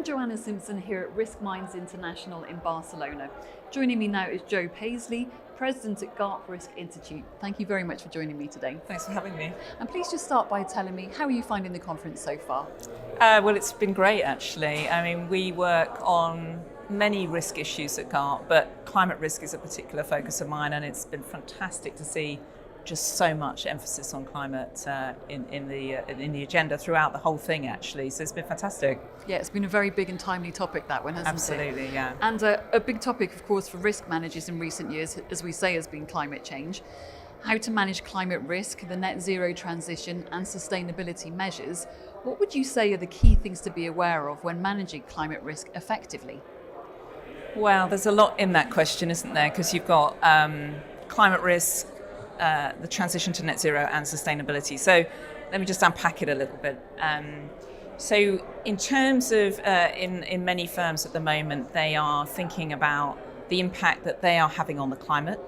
I'm Joanna Simpson here at RiskMinds International in Barcelona. Joining me now is Joe Paisley, President at GARP Risk Institute. Thank you very much for joining me today. Thanks for having me. And please just start by telling me, how are you finding the conference so far? Well, it's been great actually. I mean, we work on many risk issues at GARP, but climate risk is a particular focus of mine, and it's been fantastic to see just so much emphasis on climate in the agenda throughout the whole thing actually, so it's been fantastic. Yeah, it's been a very big and timely topic, that one, hasn't it? Absolutely, yeah. And a big topic, of course, for risk managers in recent years, as we say, has been climate change. How to manage climate risk, the net zero transition and sustainability measures. What would you say are the key things to be aware of when managing climate risk effectively? Well, there's a lot in that question, isn't there? Because you've got climate risk, the transition to net zero and sustainability. So let me just unpack it a little bit. So in terms of, in many firms at the moment, they are thinking about the impact that they are having on the climate,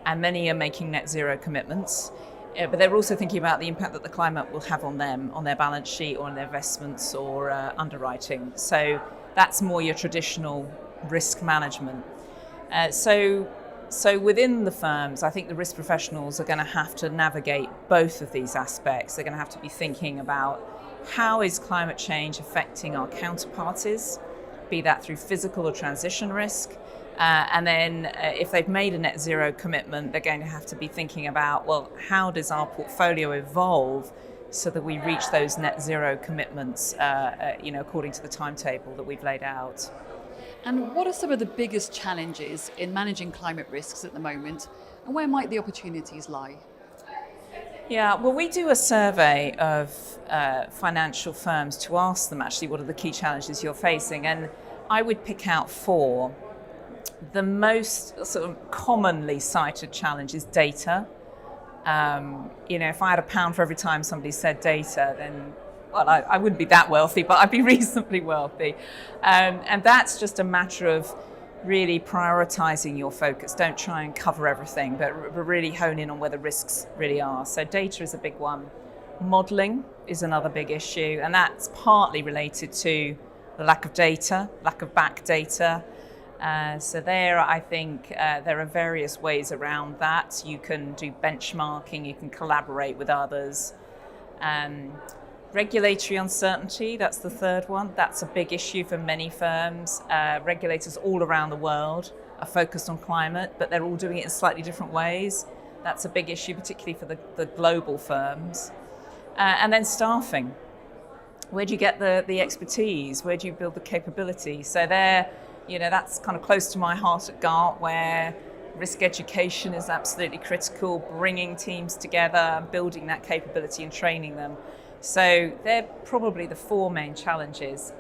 and many are making net zero commitments. But they're also thinking about the impact that the climate will have on them, on their balance sheet or on their investments or underwriting. So that's more your traditional risk management. So within the firms, I think the risk professionals are going to have to navigate both of these aspects. They're going to have to be thinking about how is climate change affecting our counterparties, be that through physical or transition risk. And then if they've made a net zero commitment, they're going to have to be thinking about, well, how does our portfolio evolve so that we reach those net zero commitments, according to the timetable that we've laid out. And what are some of the biggest challenges in managing climate risks at the moment, and where might the opportunities lie? Yeah, well, we do a survey of financial firms to ask them actually what are the key challenges you're facing, and I would pick out four. The most sort of commonly cited challenge is data. If I had £1 for every time somebody said data, then well, I wouldn't be that wealthy, but I'd be reasonably wealthy. And that's just a matter of really prioritizing your focus. Don't try and cover everything, but really hone in on where the risks really are. So data is a big one. Modeling is another big issue, and that's partly related to the lack of data, lack of back data. So there, I think there are various ways around that. You can do benchmarking, you can collaborate with others. Regulatory uncertainty, that's the third one. That's a big issue for many firms. Regulators all around the world are focused on climate, but they're all doing it in slightly different ways. That's a big issue, particularly for the global firms. And then staffing. Where do you get the expertise? Where do you build the capability? So there, that's kind of close to my heart at GARP, where risk education is absolutely critical, bringing teams together, building that capability and training them. So they're probably the four main challenges.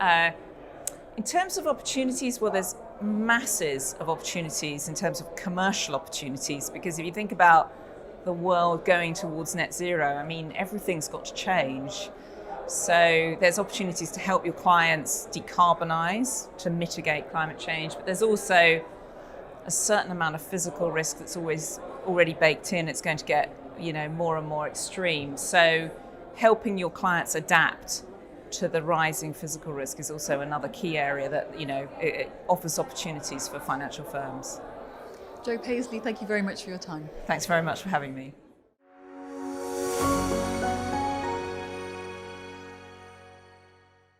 In terms of opportunities, well, there's masses of opportunities in terms of commercial opportunities, because if you think about the world going towards net zero, I mean, everything's got to change. So there's opportunities to help your clients decarbonize, to mitigate climate change, but there's also a certain amount of physical risk that's always already baked in. It's going to get, more and more extreme. So helping your clients adapt to the rising physical risk is also another key area that, it offers opportunities for financial firms. Joe Paisley, thank you very much for your time. Thanks very much for having me.